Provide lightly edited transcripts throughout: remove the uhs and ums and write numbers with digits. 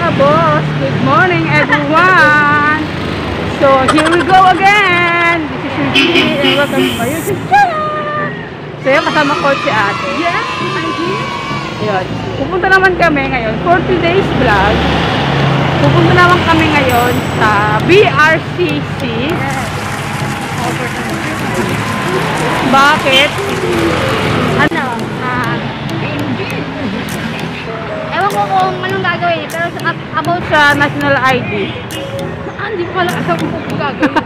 ka-boss! Good morning everyone! So here we go again! This is your Gigi and welcome to my YouTube channel! So yun, kasama ko si ate. Yes, I'm here. Yun. Pupunta naman kami ngayon for today's vlog. Pupunta naman kami ngayon sa BRCC. Bakit? Ano? Ewan ko kung anong gagawin. Pero about Sa national ID. hindi ko alam kung gagawin.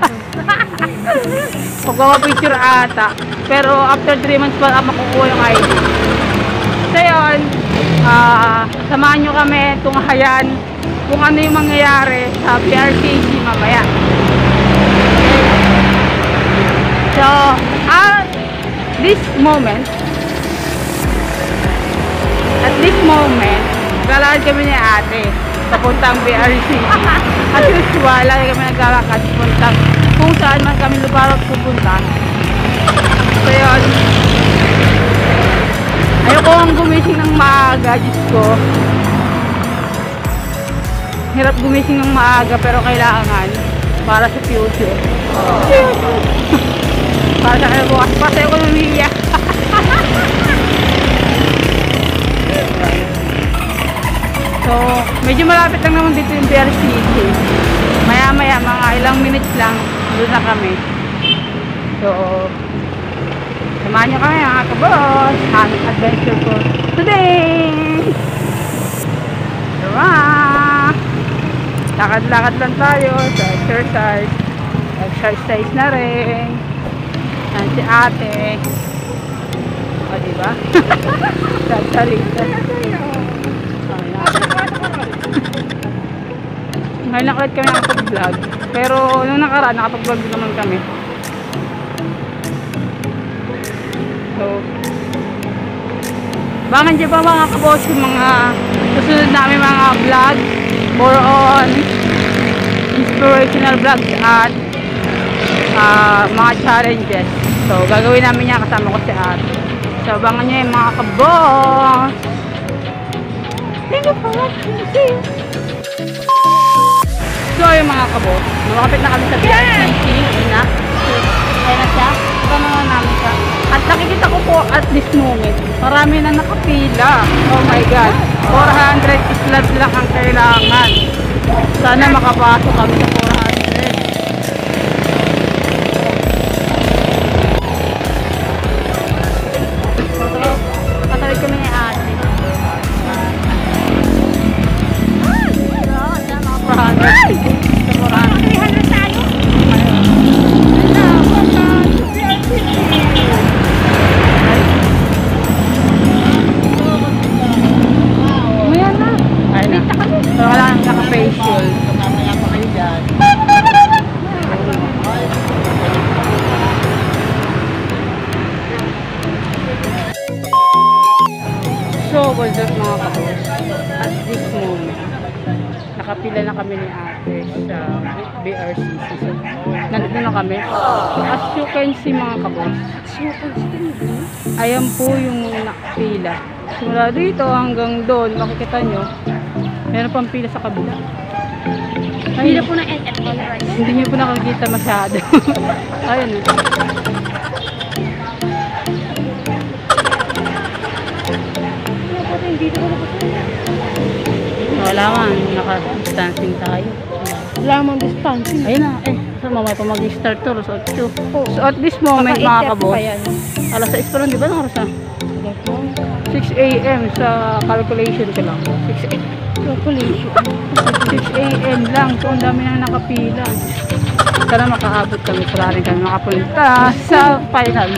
Pagpapapicture ata. Pero after 3 months pa makukuha yung ID. So yun, samahan nyo kami tunghayan kung ano yung mangyayari sa BRCC mamaya. So, at this moment, naglalakad kami ni ate papuntang BRCC. As usual, lagi kami naglalakad papuntang kung saan man kami luparot pupunta. So yun, ayoko ang gumising ng maaga, Diyos ko. Hirap gumising ng maaga pero kailangan para sa future. Para sa bukas pa sa ekonomiya. So, medyo malapit lang naman dito yung BRCC. Maya-maya, mga ilang minutes lang, doon na kami. So, samahan nyo kami mga ka-boss. Aming adventure for today! Tara! Lakad-lakad lang tayo sa exercise. Exercise na rin. Yan si ate. O, diba? Salita. Ngayon lang ulit kami nakapag-vlog. Pero nung nakaraan, nakapag-vlog din naman kami. So, baka dyan pa mga kabos yung mga susunod namin mga vlog more on inspirational vlogs at mga challenges. So, gagawin namin yan kasama ko si ate. So, abangan nyo yung mga kabos. Thank you for watching. See you! So, yung mga kabos, nakapit na kami sa BRCC. Ayun na. Ayun na siya. Kasama na namin siya. At nakikita ko po at this moment, marami na nakapila. Oh my God. 400 slots lang ang kailangan. Sana makapasok kami sa 400. Patawid kami ni ate. So, what's up mga kapos? At this moment, nakapila na kami ni ate sa BRCC. So, nandito na kami. As you can see mga kapos, ayan po yung nakapila. Simula dito hanggang doon, makikita nyo, meron pang pila sa kabila. Pila po ng NF Alright. Hindi nyo po nakakita masyado. Ayun o. Wala man, naka-distancing tayo. Wala mang distancing. Ayun na, so mamaya pa mag-start to, so at this moment mga kabos, alas 6 pa lang, di ba ng oras na? 6 AM sa calculation ko lang. 6 AM. Calculation. 6 AM lang, so ang dami na nakapila. Sana makaabot kami, para rin kami makapunta sa final.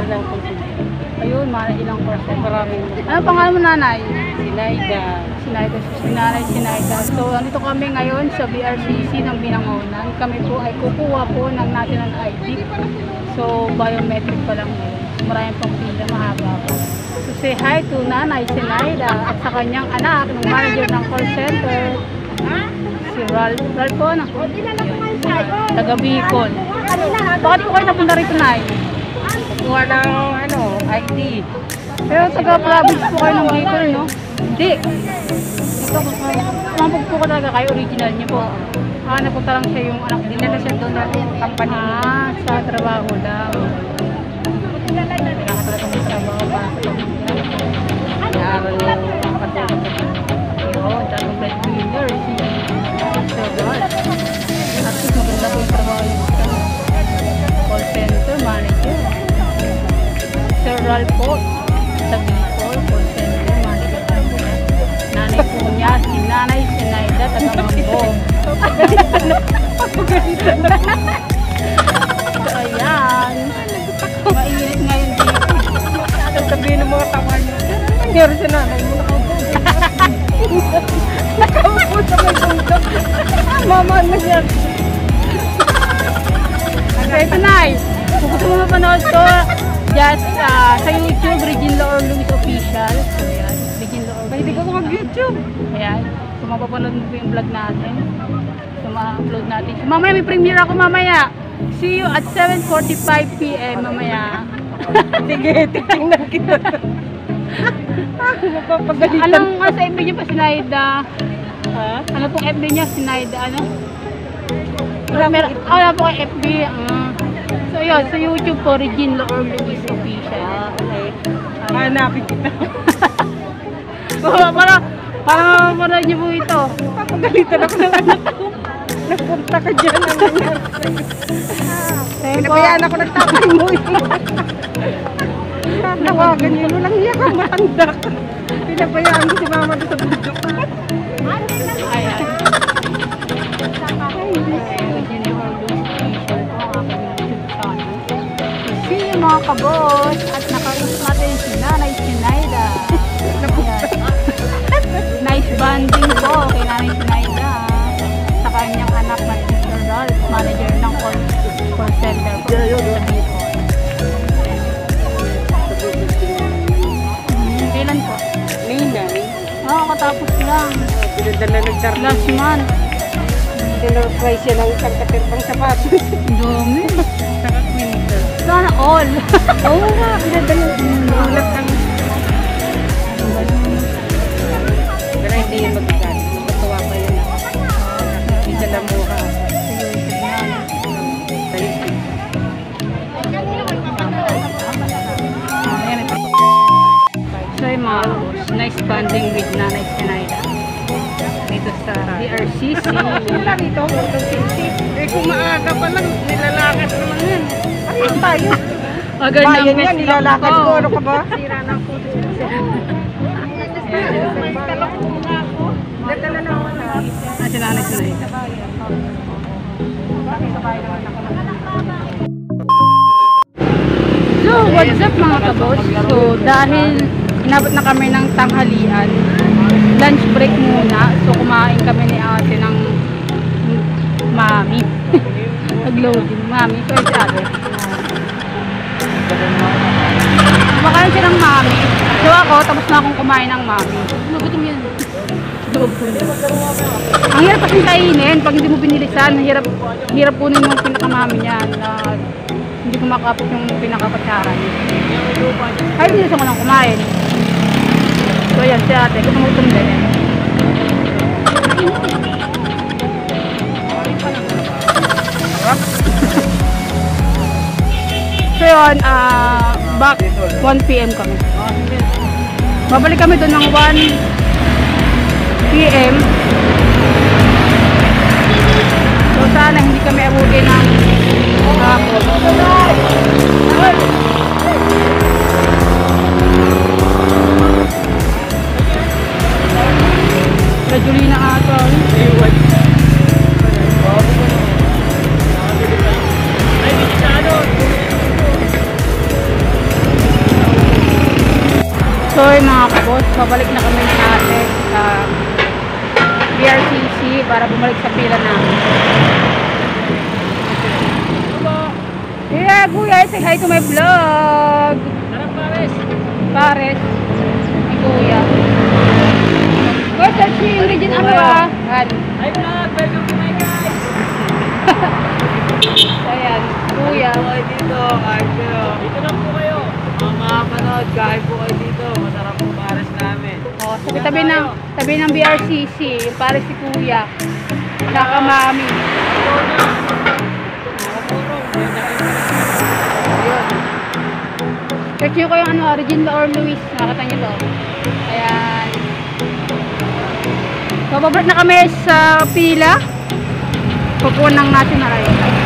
ilang consultant. Ayun, ilang percent. Maraming Ano pangalan mo, nanay? Sinaida. Sinaida. So, nandito kami ngayon sa BRCC ng Binangonan. Kami po ay kukuha po ng national ID. So, biometric pa lang ngayon. Maraming pang pila, mahaba pa. So, say hi to Nanay Sinaida at sa kanyang anak, ng manager ng call center, si Ralph po, taga Bicol. Bakit po kayo napunta rito, Nay? Kuha ng ID. Pero taga-province po kayo ng Bicol, no? Hindi. Ito, kumapag po talaga kayo, original niyo po. Napunta lang siya yung anak. Dinala siya doon ng company. Sa trabaho lang. Kailangan talaga may trabaho para sa pamilya. Naaral niya ang katulad. Oo, dami breadwinner. Sir Ralph. At least maganda po yung trabaho yung call center manager. Sir Ralph po, sa Bicol, call center manager. Nanay po niya, si Nanay Sinaida, taga Mambo. So, ayan. Mainit ngayon dito. Sabihin ng mga tama niyo. Nangyari sa nanay mo. Nakaupo sa may bundok. Mama, nangyari. Okay, Nay. Kung gusto mo mapanood to, just sa YouTube, Regine Laor Luis Official. So, ayan. Regine Laor Luis. Hindi ko mag-YouTube. Ayan. So, mapapanood mo po yung vlog natin. So, ma-upload natin. So, mamaya may premiere ako mamaya. See you at 7:45 PM mamaya. Sige, titingnan kita. Mapapagalitan. Anong sa FB niyo pa, Sinaida? Ha? Ano pong FB niya, Sinaida? Ano? Wala po kay FB. So, yun. Sa YouTube po, Regine Laor Luis Official. Okay. Hanapin kita. Para mapanood niyo po ito. Papagalitan ako ng anak ko. Nagpunta ka dyan. Pinabayaan ako nagtatay mo. Tawagan niyo. Walang iya ka, matanda ka. Pinabayaan ko si mama doon sa bundok. Ayan. Regine Laor Luis Official po ang aking YouTube channel. See you mga kabos. At nakareach natin si Nanay Sinaida. Nice banding po kay Nanay Sinaida sa kanyang anak na si Sir Ralph, manager ng call center po sa Bicol. Kailan po? May nai. Katapos lang. Pinadala ng Last month. dinner price yan ang isang katirpang sapatos. Dumi. Saka quinter. Sana all. Oo nga, pinadala. Ulat ang... Pero hindi yung magagat. Matuwa pa yun. Hindi siya namuha. So yung mga boss, nice banding with Nanay Sinaida dito sa BRCC. Wala rito, eh kung maaga pa lang, nilalakad naman yan. Ano tayo? Agad Bayan ng yan, best nilalakad ko. Ano ka ba? Sira na po. Dadala na ako na. si Nanay Sinaida. So, what's up mga kabos? So, dahil inabot na kami ng tanghalian, lunch break muna. So, kumain kami ni ate ng mami. Nag-loading. Mami. So, si ate. Kumakain siya ng mami. So, ako, tapos na akong kumain ng mami. Nagutom yan. Ang hirap kasing kainin. Pag hindi mo binilisan, hirap kunin yung pinakamami niya. Hindi ko makapit yung pinakapatsara niya. Ay, bilisan ko lang kumain. So, ayan, si ate. Gumagutom din eh. So, yun, back 1 PM kami. Babalik kami doon ng 1 PM. So, sana hindi kami abutin ng hapon. Rajulina ata. So yun mga kaboss, babalik na kami natin sa BRCC para bumalik sa pila namin. Yeah, kuya, say hi to my vlog. Sarap Pares. Pares. Ni kuya. Kuya, search nyo yung region ano ah. Yan. Hi vlog, welcome to my guys. Ayan, kuya. Dito, kain kayo. Dito lang po kayo. Mga panood, kain po kayo dito. Masarap po Pares namin. Oh, tabi ng BRCC, yung Pares si kuya. Saka mami. Search nyo ko yung ano, Regina or Luis. Nakakita nyo to. Ayan. So, babalik na kami sa pila. Pupunan natin na rin.